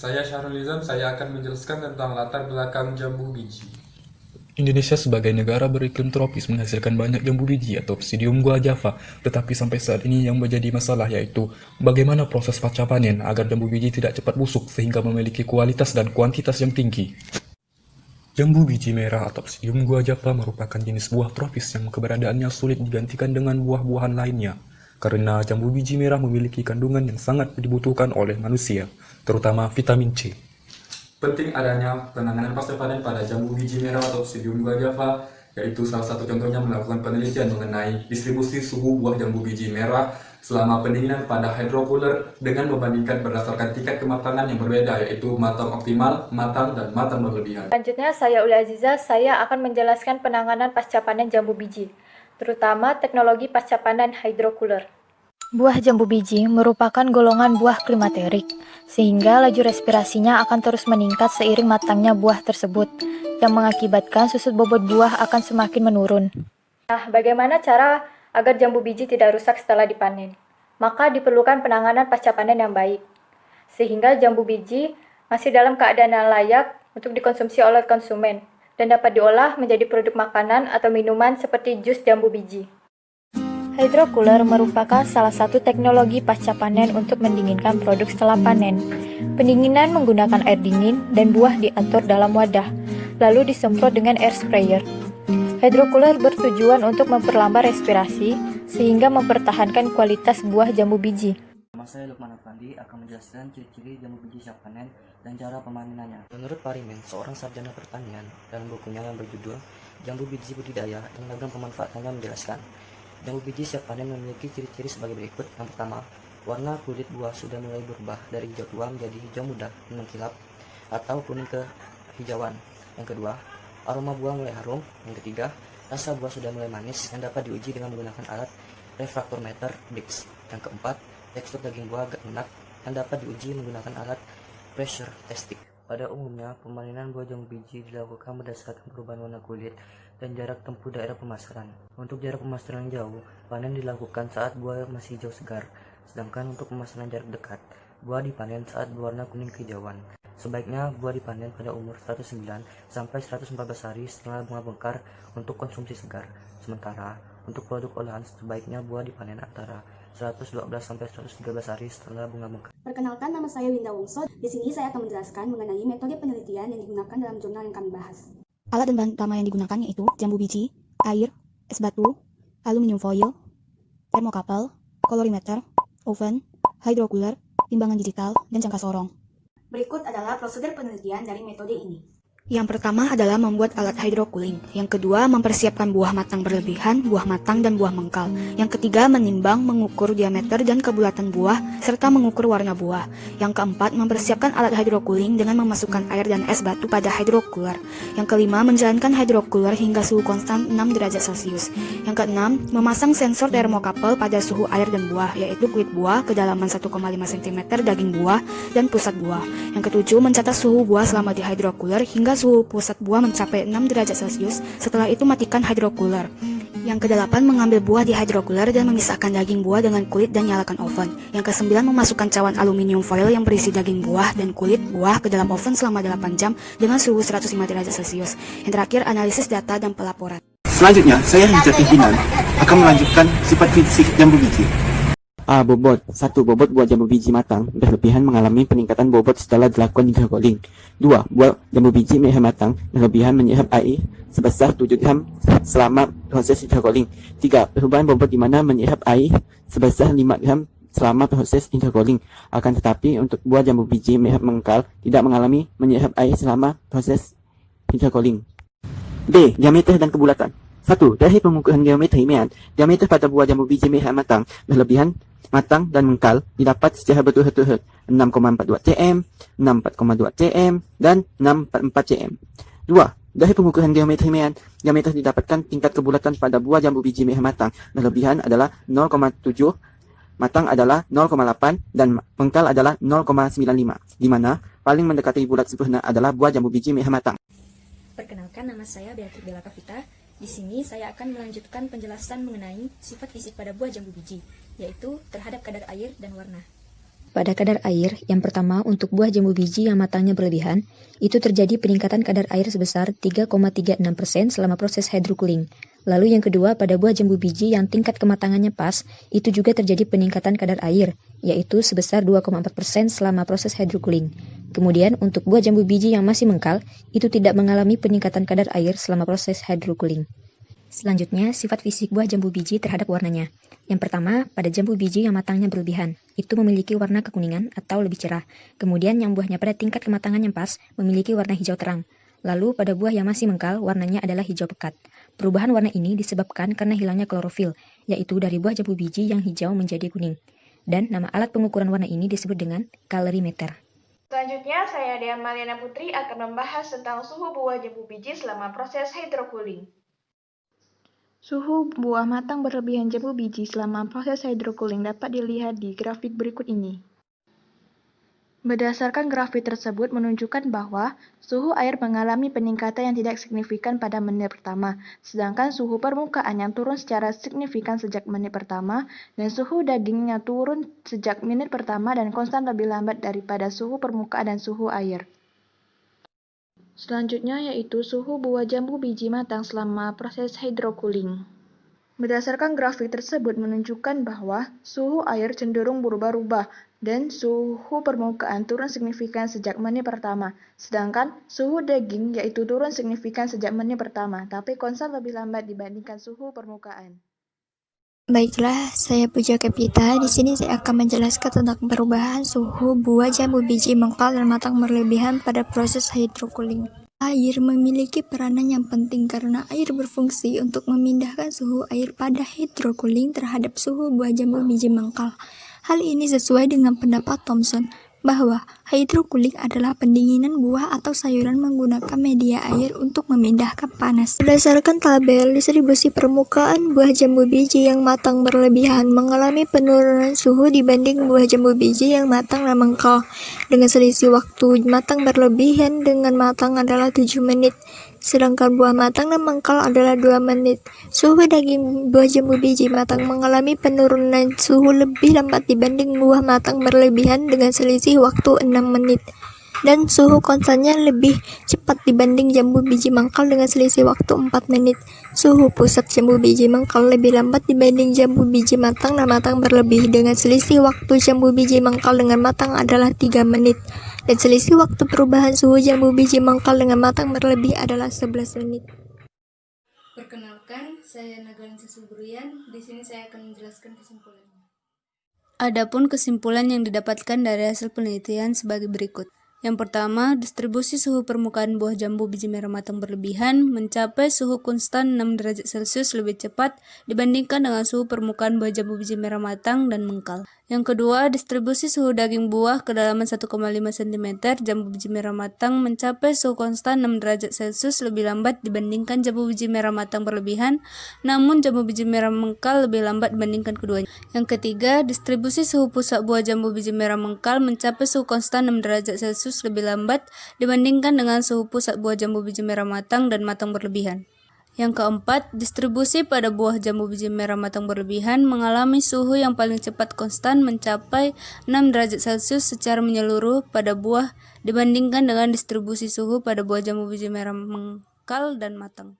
Saya Syahrul Nizam, saya akan menjelaskan tentang latar belakang jambu biji. Indonesia sebagai negara beriklim tropis menghasilkan banyak jambu biji atau Psidium guajava, tetapi sampai saat ini yang menjadi masalah yaitu bagaimana proses pasca panen agar jambu biji tidak cepat busuk sehingga memiliki kualitas dan kuantitas yang tinggi. Jambu biji merah atau Psidium guajava merupakan jenis buah tropis yang keberadaannya sulit digantikan dengan buah-buahan lainnya, karena jambu biji merah memiliki kandungan yang sangat dibutuhkan oleh manusia, terutama vitamin C. Penting adanya penanganan pasca panen pada jambu biji merah atau Psidium guajava, yaitu salah satu contohnya melakukan penelitian mengenai distribusi suhu buah jambu biji merah selama pendinginan pada hydrocooler dengan membandingkan berdasarkan tingkat kematangan yang berbeda, yaitu matang optimal, matang, dan matang berlebihan. Selanjutnya, saya Uli Aziza, saya akan menjelaskan penanganan pasca panen jambu biji, terutama teknologi pasca panen hydrocooler. Buah jambu biji merupakan golongan buah klimaterik, sehingga laju respirasinya akan terus meningkat seiring matangnya buah tersebut, yang mengakibatkan susut bobot buah akan semakin menurun. Nah, bagaimana cara agar jambu biji tidak rusak setelah dipanen? Maka diperlukan penanganan pasca panen yang baik, sehingga jambu biji masih dalam keadaan yang layak untuk dikonsumsi oleh konsumen, dan dapat diolah menjadi produk makanan atau minuman seperti jus jambu biji. Hydrocooler merupakan salah satu teknologi pasca panen untuk mendinginkan produk setelah panen. Pendinginan menggunakan air dingin dan buah diatur dalam wadah, lalu disemprot dengan air sprayer. Hydrocooler bertujuan untuk memperlambat respirasi sehingga mempertahankan kualitas buah jambu biji. Nama saya Lukman Afandi akan menjelaskan ciri-ciri jambu biji siap panen dan cara pemanenannya. Menurut Parimin, seorang sarjana pertanian, dalam bukunya yang berjudul Jambu Biji Budidaya dan Ragam Pemanfaatannya menjelaskan, jambu biji siap panen memiliki ciri-ciri sebagai berikut. Yang pertama, warna kulit buah sudah mulai berubah dari hijau tua menjadi hijau muda mengkilap atau kuning kehijauan. Yang kedua, aroma buah mulai harum. Yang ketiga, rasa buah sudah mulai manis yang dapat diuji dengan menggunakan alat refraktometer Brix. Yang keempat, tekstur daging buah agak lunak yang dapat diuji menggunakan alat pressure testing. Pada umumnya, pemanenan buah jambu biji dilakukan berdasarkan perubahan warna kulit dan jarak tempuh daerah pemasaran. Untuk jarak pemasaran jauh, panen dilakukan saat buah masih hijau segar, sedangkan untuk pemasaran jarak dekat, buah dipanen saat berwarna kuning kehijauan. Sebaiknya buah dipanen pada umur 109 sampai 114 hari setelah bunga bengkar untuk konsumsi segar. Sementara untuk produk olahan sebaiknya buah dipanen antara 112 sampai 113 hari setelah bunga bengkar. Perkenalkan, nama saya Winda Wongso. Di sini saya akan menjelaskan mengenai metode penelitian yang digunakan dalam jurnal yang kami bahas. Alat dan bahan utama yang digunakan yaitu jambu biji, air, es batu, aluminium foil, termokapel, kolorimeter, oven, hydrocooler, timbangan digital, dan jangka sorong. Berikut adalah prosedur penelitian dari metode ini. Yang pertama adalah membuat alat hydrocooling. Yang kedua, mempersiapkan buah matang berlebihan, buah matang, dan buah mengkal. Yang ketiga, menimbang, mengukur diameter dan kebulatan buah, serta mengukur warna buah. Yang keempat, mempersiapkan alat hydrocooling dengan memasukkan air dan es batu pada hydrocooler. Yang kelima, menjalankan hydrocooler hingga suhu konstan 6 derajat Celcius. Yang keenam, memasang sensor termokapel pada suhu air dan buah, yaitu kulit buah, kedalaman 1,5 cm daging buah, dan pusat buah. Yang ketujuh, mencatat suhu buah selama di hydrocooler hingga suhu pusat buah mencapai 6 derajat Celcius. Setelah itu matikan hydrocooler. Yang kedelapan, mengambil buah di hydrocooler dan memisahkan daging buah dengan kulit dan nyalakan oven. Yang kesembilan, memasukkan cawan aluminium foil yang berisi daging buah dan kulit buah ke dalam oven selama 8 jam dengan suhu 105 derajat Celcius. Yang terakhir, analisis data dan pelaporan. Selanjutnya, saya Riza Pimpinan akan melanjutkan sifat fisik jambu biji. A. Bobot. 1. Bobot buah jambu biji matang berlebihan mengalami peningkatan bobot setelah dilakukan hydrocooling. 2. Buah jambu biji merah matang berlebihan menyerap air sebesar 7 gram selama proses hydrocooling. 3. Perubahan bobot di mana menyerap air sebesar 5 gram selama proses hydrocooling. Akan tetapi untuk buah jambu biji merah mengkal tidak mengalami menyerap air selama proses hydrocooling. B. Diameter dan kebulatan. 1. Dari pengukuran geometri mean, diameter pada buah jambu biji merah matang berlebihan matang dan mengkal didapat secara berturut-turut 6,42 cm, 64,2 cm, dan 644 cm. 2. Dari pengukuran diameter mean, diameter didapatkan tingkat kebulatan pada buah jambu biji merah matang berlebihan adalah 0,7, matang adalah 0,8, dan mengkal adalah 0,95, di mana paling mendekati bulat sempurna adalah buah jambu biji merah matang. Perkenalkan, nama saya Beatrice Bella Kavita. Di sini saya akan melanjutkan penjelasan mengenai sifat fisik pada buah jambu biji, yaitu terhadap kadar air dan warna. Pada kadar air, yang pertama untuk buah jambu biji yang matangnya berlebihan, itu terjadi peningkatan kadar air sebesar 3,36% selama proses hydrocooling. Lalu yang kedua, pada buah jambu biji yang tingkat kematangannya pas, itu juga terjadi peningkatan kadar air, yaitu sebesar 2,4% selama proses hydrocooling. Kemudian untuk buah jambu biji yang masih mengkal, itu tidak mengalami peningkatan kadar air selama proses hydrocooling. Selanjutnya, sifat fisik buah jambu biji terhadap warnanya. Yang pertama, pada jambu biji yang matangnya berlebihan, itu memiliki warna kekuningan atau lebih cerah. Kemudian yang buahnya pada tingkat kematangan yang pas, memiliki warna hijau terang. Lalu pada buah yang masih mengkal, warnanya adalah hijau pekat. Perubahan warna ini disebabkan karena hilangnya klorofil, yaitu dari buah jambu biji yang hijau menjadi kuning. Dan nama alat pengukuran warna ini disebut dengan kalorimeter. Selanjutnya, saya Dea Maliana Putri akan membahas tentang suhu buah jambu biji selama proses hydrocooling. Suhu buah matang berlebihan jambu biji selama proses hydrocooling dapat dilihat di grafik berikut ini. Berdasarkan grafik tersebut menunjukkan bahwa suhu air mengalami peningkatan yang tidak signifikan pada menit pertama, sedangkan suhu permukaan yang turun secara signifikan sejak menit pertama, dan suhu dagingnya turun sejak menit pertama dan konstan lebih lambat daripada suhu permukaan dan suhu air. Selanjutnya yaitu suhu buah jambu biji matang selama proses hydrocooling. Berdasarkan grafik tersebut menunjukkan bahwa suhu air cenderung berubah-ubah dan suhu permukaan turun signifikan sejak menit pertama, sedangkan suhu daging yaitu turun signifikan sejak menit pertama, tapi konstan lebih lambat dibandingkan suhu permukaan. Baiklah, saya Puja Kavita. Di sini saya akan menjelaskan tentang perubahan suhu buah jambu biji mengkal dan matang berlebihan pada proses hydrocooling. Air memiliki peranan yang penting karena air berfungsi untuk memindahkan suhu air pada hydrocooling terhadap suhu buah jambu biji mengkal. Hal ini sesuai dengan pendapat Thomson bahwa hydrocooling adalah pendinginan buah atau sayuran menggunakan media air untuk memindahkan panas. Berdasarkan tabel, distribusi permukaan buah jambu biji yang matang berlebihan mengalami penurunan suhu dibanding buah jambu biji yang matang dan mengkal, dengan selisih waktu matang berlebihan dengan matang adalah 7 menit, sedangkan buah matang dan mengkal adalah 2 menit. Suhu daging buah jambu biji matang mengalami penurunan suhu lebih lambat dibanding buah matang berlebihan dengan selisih waktu 6 menit. Dan suhu konstannya lebih cepat dibanding jambu biji mengkal dengan selisih waktu 4 menit. Suhu pusat jambu biji mengkal lebih lambat dibanding jambu biji matang dan matang berlebih dengan selisih waktu jambu biji mengkal dengan matang adalah 3 menit. Dan selisih waktu perubahan suhu jambu biji mengkal dengan matang berlebih adalah 11 menit. Perkenalkan, saya Nagalan Sesuburian. Di sini saya akan menjelaskan kesimpulannya. Adapun kesimpulan yang didapatkan dari hasil penelitian sebagai berikut. Yang pertama, distribusi suhu permukaan buah jambu biji merah matang berlebihan mencapai suhu konstan 6 derajat Celcius lebih cepat dibandingkan dengan suhu permukaan buah jambu biji merah matang dan mengkal. Yang kedua, distribusi suhu daging buah kedalaman 1,5 cm jambu biji merah matang mencapai suhu konstan 6 derajat Celcius lebih lambat dibandingkan jambu biji merah matang berlebihan, namun jambu biji merah mengkal lebih lambat dibandingkan keduanya. Yang ketiga, distribusi suhu pusat buah jambu biji merah mengkal mencapai suhu konstan 6 derajat Celcius lebih lambat dibandingkan dengan suhu pusat buah jambu biji merah matang dan matang berlebihan. Yang keempat, distribusi pada buah jambu biji merah matang berlebihan mengalami suhu yang paling cepat konstan mencapai 6 derajat Celcius secara menyeluruh pada buah dibandingkan dengan distribusi suhu pada buah jambu biji merah mengkal dan matang.